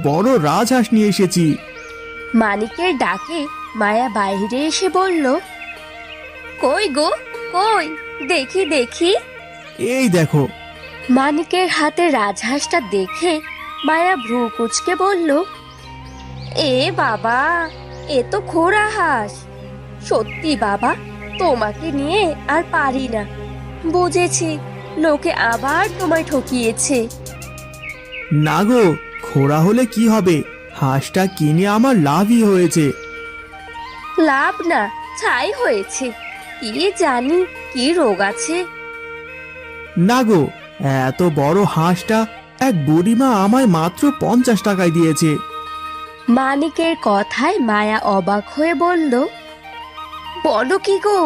বড় রাজহাঁস নিয়ে এসেছি। মানিকের ডাকে মায়া বাইরে এসে বলল, কই গো, কই, দেখি দেখি। এই দেখো। মানিকের হাতে রাজহাঁসটা দেখে মায়া ভ্রু কুঁচকে বলল, এ বাবা, এ তো খোঁড়া হাঁস। সত্যি বাবা, তোমাকে নিয়ে আর পারি না। বুঝেছি, লোকে আবার তোমায় ঠকিয়েছে। না গো, খোড়া হলে কি হবে, হাঁসটা কিনে আমার লাভই হয়েছে। লাভ না, ছাই হয়েছে। কি জানি কি রোগ আছে। না গো, এত বড় হাঁসটা এক বুড়িমা আমায় মাত্র 50 টাকায় দিয়েছে। মানিকের কথায় মায়া অবাক হয়ে বলল, বলো কি গো,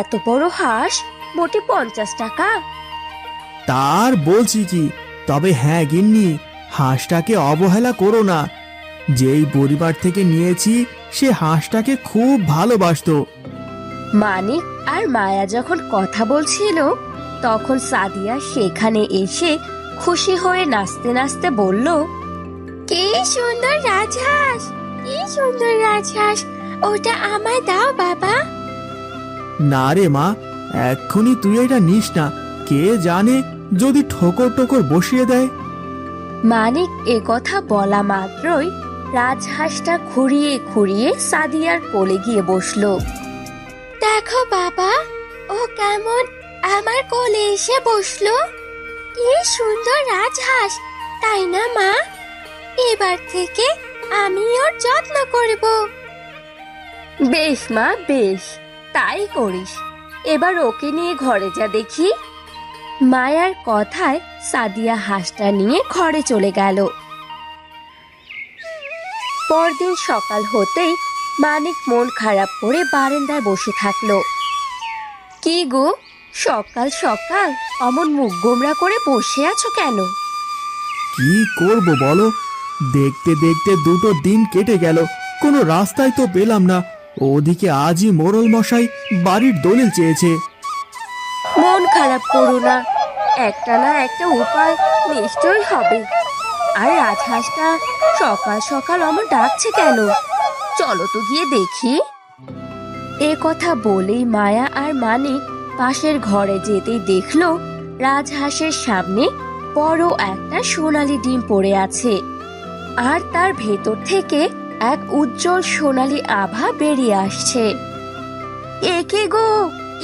এত বড় হাঁস মোটে 50 টাকা? তার বলছি কি, তবে হ্যাঁ গিন্নি, হাঁসটাকে অবহেলা করো না। যেই পরিবার থেকে নিয়েছি সে হাঁসটাকে খুব ভালোবাসতো। মানিক আর মায়া যখন কথা বলছিল তখন সাদিয়া সেখানে এসে খুশি হয়ে নাচতে নাচতে বলল, কি সুন্দর রাজহাঁস, কি সুন্দর রাজহাঁস, ওটা আমায় দাও বাবা। না রে মা, এক্ষুনি তুই এটা নিস না, কে জানে যদি ঠোকর টোকর বসিয়ে দেয়। মানিক এ কথা বলা মাত্রই রাজহাঁসটা খুঁড়িয়ে খুঁড়িয়ে সাদিয়ার কোলে গিয়ে বসলো। দেখো বাবা, ও কেমন আমার কোলে এসে বসলো। কি সুন্দর রাজহাঁস, তাই না মা? এবার থেকে আমি ওর যত্ন করব। বেশ মা, বেশ, তাই করিস। এবার ওকে নিয়ে ঘরে যা দেখি। মায়ার কথায় সাদিয়া হাঁসটা নিয়ে ঘরে চলে গেল। পরদিন সকাল হতেই মানিক মন খারাপ করে বারান্দায় বসে থাকলো। কি গো, সকাল সকাল অমন মুখ গোমড়া করে বসে আছো কেন? কি করব বলো, দেখতে দেখতে দুটো দিন কেটে গেল, কোনো রাস্তায় তো পেলাম না। ওদিকে আজই মোড়ল মশাই বাড়ির দলিল চেয়েছে। মন খারাপ করো না, একটা না একটা উপায় নিশ্চয়ই হবে। আর রাজহাঁসটা সকাল সকাল আমার ডাকছে কেন? চলো তো গিয়ে দেখি। এ কথা বলেই মায়া আর মানিক পাশের ঘরে যেতেই দেখলো রাজহাঁসের সামনে বড় একটা সোনালী ডিম পড়ে আছে, আর তার ভেতর থেকে এক উজ্জ্বল সোনালী আভা বেরিয়ে আসছে। এ কে গো,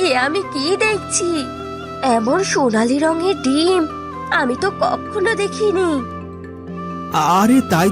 এ আমি কি দেখছি? এমন সোনালী রঙের ডিম আমি তো কখনো দেখিনি। আরে তাই